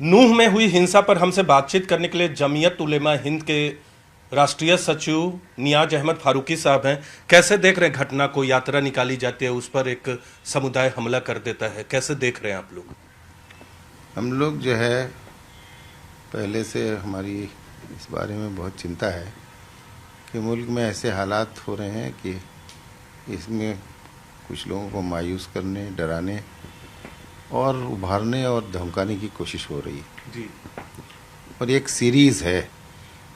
नूह में हुई हिंसा पर हमसे बातचीत करने के लिए जमीयत उलेमा हिंद के राष्ट्रीय सचिव नियाज अहमद फारूकी साहब हैं। कैसे देख रहे हैं घटना को? यात्रा निकाली जाती है, उस पर एक समुदाय हमला कर देता है, कैसे देख रहे हैं आप लोग? हम लोग जो है पहले से हमारी इस बारे में बहुत चिंता है कि मुल्क में ऐसे हालात हो रहे हैं कि इसमें कुछ लोगों को मायूस करने, डराने और उभारने और धमकाने की कोशिश हो रही है जी। और एक सीरीज़ है,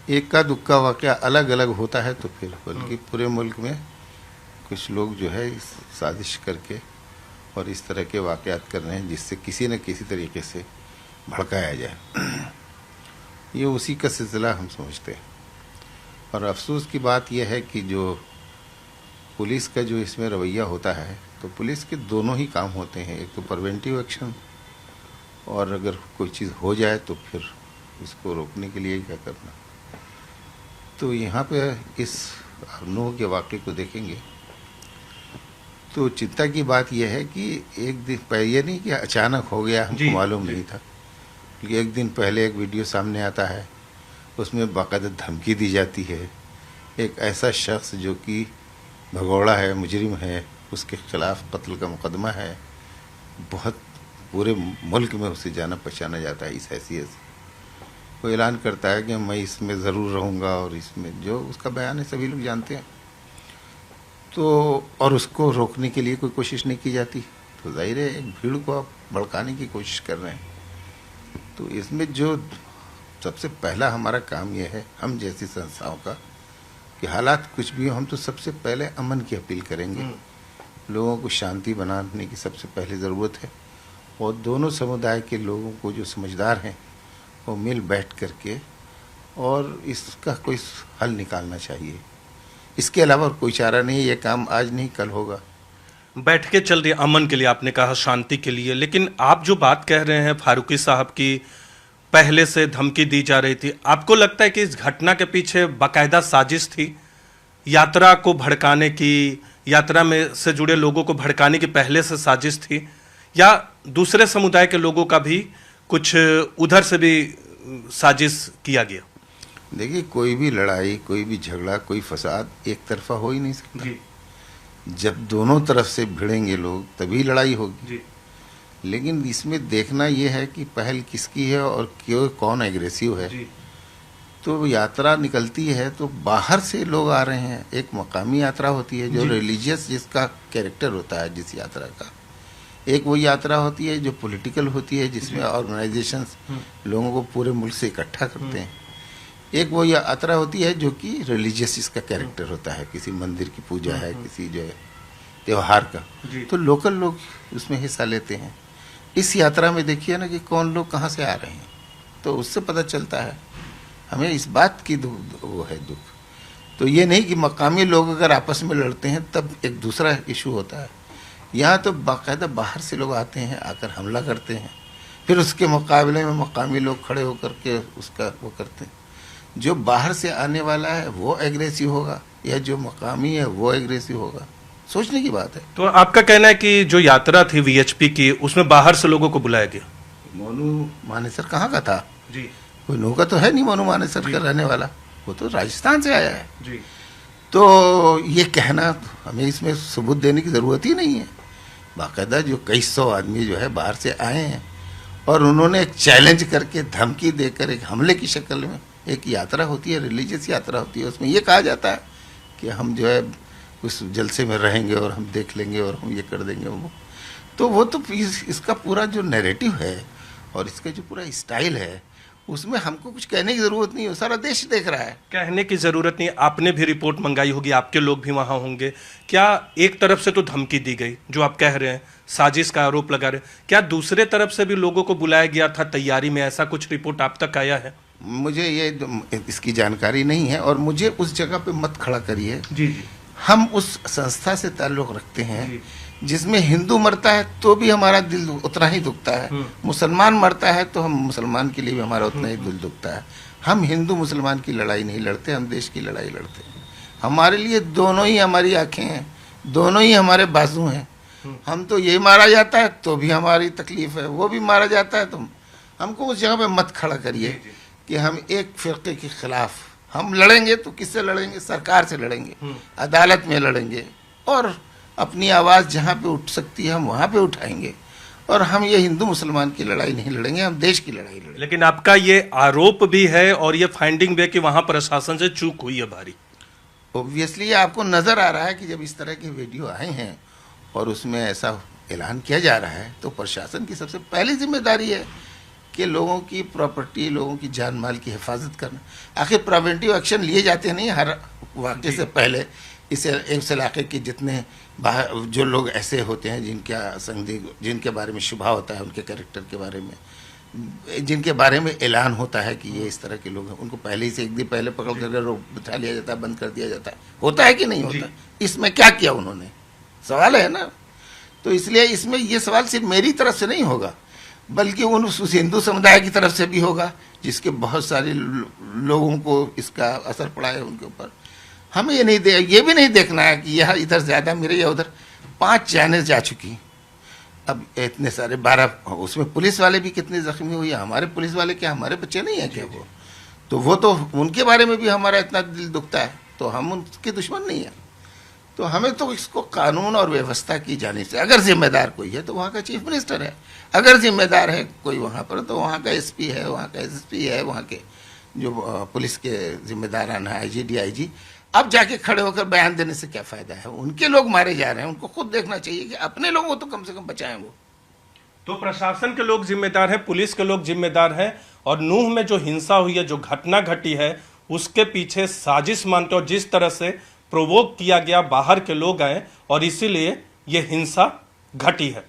एक का दुक्का वाक़या अलग अलग होता है तो फिर बल्कि पूरे मुल्क में कुछ लोग जो है इस साजिश करके और इस तरह के वाक़यात कर रहे हैं जिससे किसी न किसी तरीके से भड़काया जाए। ये उसी का सिलसिला हम समझते हैं। और अफसोस की बात यह है कि जो पुलिस का जो इसमें रवैया होता है, तो पुलिस के दोनों ही काम होते हैं, एक तो प्रिवेंटिव एक्शन और अगर कोई चीज़ हो जाए तो फिर उसको रोकने के लिए क्या करना। तो यहाँ पे इस नूह के वाक़े को देखेंगे तो चिंता की बात यह है कि एक दिन पहले, ये नहीं कि अचानक हो गया, हमको मालूम नहीं था। एक दिन पहले एक वीडियो सामने आता है, उसमें बाकायदा धमकी दी जाती है। एक ऐसा शख्स जो कि भगोड़ा है, मुजरिम है, उसके खिलाफ कत्ल का मुकदमा है, बहुत पूरे मुल्क में उसे जाना पहचाना जाता है। इस हैसियत से वो ऐलान करता है कि मैं इसमें ज़रूर रहूँगा और इसमें जो उसका बयान है सभी लोग जानते हैं। तो और उसको रोकने के लिए कोई कोशिश नहीं की जाती, तो जाहिर है एक भीड़ को आप भड़काने की कोशिश कर रहे हैं। तो इसमें जो सबसे पहला हमारा काम यह है, हम जैसी संस्थाओं का, कि हालात कुछ भी हो हम तो सबसे पहले अमन की अपील करेंगे। लोगों को शांति बनाने की सबसे पहले ज़रूरत है और दोनों समुदाय के लोगों को जो समझदार हैं वो मिल बैठ करके और इसका कोई हल निकालना चाहिए। इसके अलावा कोई चारा नहीं, ये काम आज नहीं कल होगा। बैठ के चल रही अमन के लिए, आपने कहा शांति के लिए, लेकिन आप जो बात कह रहे हैं फारूकी साहब की, पहले से धमकी दी जा रही थी, आपको लगता है कि इस घटना के पीछे बाकायदा साजिश थी? यात्रा को भड़काने की, यात्रा में से जुड़े लोगों को भड़काने की पहले से साजिश थी, या दूसरे समुदाय के लोगों का भी कुछ उधर से भी साजिश किया गया? देखिए, कोई भी लड़ाई, कोई भी झगड़ा, कोई फसाद एक तरफा हो ही नहीं सकता जी। जब दोनों तरफ से भिड़ेंगे लोग तभी लड़ाई होगी जी। लेकिन इसमें देखना यह है कि पहल किसकी है और क्यों, कौन एग्रेसिव है। जी। तो यात्रा निकलती है तो बाहर से लोग आ रहे हैं। एक मकामी यात्रा होती है जो रिलीजियस, जिसका कैरेक्टर होता है जिस यात्रा का। एक वो यात्रा होती है जो पॉलिटिकल होती है, जिसमें ऑर्गेनाइजेशंस लोगों को पूरे मुल्क से इकट्ठा करते हैं। एक वो यात्रा होती है जो कि रिलीजियस इसका कैरेक्टर होता है, किसी मंदिर की पूजा है, किसी जो है त्यौहार का, तो लोकल लोग उसमें हिस्सा लेते हैं। इस यात्रा में देखिए ना कि कौन लोग कहाँ से आ रहे हैं, तो उससे पता चलता है। हमें इस बात की वो है दुख। तो ये नहीं कि मकामी लोग अगर आपस में लड़ते हैं तब एक दूसरा इशू होता है। यहाँ तो बाकायदा बाहर से लोग आते हैं, आकर हमला करते हैं, फिर उसके मुकाबले में मकामी लोग खड़े होकर के उसका वो करते हैं। जो बाहर से आने वाला है वो एग्रेसिव होगा या जो मकामी है वो एग्रेसिव होगा, सोचने की बात है। तो आपका कहना है कि जो यात्रा थी वीएचपी की, उसमें बाहर से लोगों को बुलाया गया? मोनू मानेसर कहाँ का था? जी। कोई नूह का तो है नहीं मोनू मानेसर का रहने वाला, वो तो राजस्थान से आया है। जी। तो ये कहना, हमें इसमें सबूत देने की ज़रूरत ही नहीं है। बाकायदा जो कई सौ आदमी जो है बाहर से आए हैं और उन्होंने एक चैलेंज करके, धमकी देकर, एक हमले की शक्ल में, एक यात्रा होती है, रिलीजियस यात्रा होती है, उसमें ये कहा जाता है कि हम जो है उस जलसे में रहेंगे और हम देख लेंगे और हम ये कर देंगे वो तो इसका पूरा जो नैरेटिव है और इसका जो पूरा स्टाइल है, उसमें हमको कुछ कहने की ज़रूरत नहीं है, सारा देश देख रहा है। कहने की ज़रूरत नहीं। आपने भी रिपोर्ट मंगाई होगी, आपके लोग भी वहाँ होंगे। क्या एक तरफ से तो धमकी दी गई, जो आप कह रहे हैं, साजिश का आरोप लगा रहे हैं, क्या दूसरे तरफ से भी लोगों को बुलाया गया था तैयारी में? ऐसा कुछ रिपोर्ट आप तक आया है? मुझे ये इसकी जानकारी नहीं है और मुझे उस जगह पे मत खड़ा करिए। जी जी। हम उस संस्था से ताल्लुक़ रखते हैं जिसमें हिंदू मरता है तो भी हमारा दिल उतना ही दुखता है, मुसलमान मरता है तो हम मुसलमान के लिए भी हमारा उतना ही दिल दुखता है। हम हिंदू मुसलमान की लड़ाई नहीं लड़ते, हम देश की लड़ाई लड़ते हैं। हमारे लिए दोनों ही हमारी आँखें हैं, दोनों ही हमारे बाजू हैं। हम तो ये मारा जाता है तो भी हमारी तकलीफ़ है, वो भी मारा जाता है तो हमको उस जगह पे मत खड़ा करिए कि हम एक फिरके के खिलाफ हम लड़ेंगे। तो किससे लड़ेंगे? सरकार से लड़ेंगे, अदालत में लड़ेंगे, और अपनी आवाज़ जहाँ पे उठ सकती है हम वहाँ पे उठाएंगे। और हम ये हिंदू मुसलमान की लड़ाई नहीं लड़ेंगे, हम देश की लड़ाई लड़ेंगे। लेकिन आपका ये आरोप भी है और ये फाइंडिंग भी है कि वहां प्रशासन से चूक हुई है भारी। ऑब्वियसली आपको नज़र आ रहा है कि जब इस तरह के वीडियो आए हैं और उसमें ऐसा ऐलान किया जा रहा है, तो प्रशासन की सबसे पहली जिम्मेदारी है कि लोगों की प्रॉपर्टी, लोगों की जान माल की हिफाजत करना। आखिर प्रिवेंटिव एक्शन लिए जाते नहीं हर वाक़े से पहले। इस इलाके के जितने जो लोग ऐसे होते हैं जिनके बारे में शुबा होता है, उनके कैरेक्टर के बारे में, जिनके बारे में ऐलान होता है कि ये इस तरह के लोग हैं, उनको पहले ही से एक दिन पहले पकड़ कर रोक बिठा लिया जाता है, बंद कर दिया जाता है। होता है कि नहीं होता? इसमें क्या किया उन्होंने? सवाल है ना। तो इसलिए इसमें ये सवाल सिर्फ मेरी तरफ से नहीं होगा, बल्कि उस हिंदू समुदाय की तरफ से भी होगा, जिसके बहुत सारे लोगों को इसका असर पड़ा है उनके ऊपर। हमें ये भी नहीं देखना है कि यह इधर ज़्यादा मेरे या उधर। 5 जानें जा चुकी, अब इतने सारे 12, उसमें पुलिस वाले भी कितने जख्मी हुए। हमारे पुलिस वाले क्या हमारे बच्चे नहीं हैं क्या? वो तो उनके बारे में भी हमारा इतना दिल दुखता है। तो हम उनके दुश्मन नहीं हैं। तो हमें तो इसको कानून और व्यवस्था की जानी से, अगर जिम्मेदार कोई है तो वहाँ का चीफ मिनिस्टर है, अगर जिम्मेदार है कोई वहाँ पर तो वहाँ का एसपी है, वहाँ का एसएसपी है, वहाँ के जो पुलिस के जिम्मेदारान है, आईजी डीआईजी। अब जाके खड़े होकर बयान देने से क्या फ़ायदा है? उनके लोग मारे जा रहे हैं, उनको खुद देखना चाहिए कि अपने लोगों को तो कम से कम बचाएं वो। तो प्रशासन के लोग जिम्मेदार हैं, पुलिस के लोग जिम्मेदार हैं, और नूह में जो हिंसा हुई है, जो घटना घटी है, उसके पीछे साजिश मानते और जिस तरह से प्रोवोक किया गया, बाहर के लोग आए और इसीलिए ये हिंसा घटी है।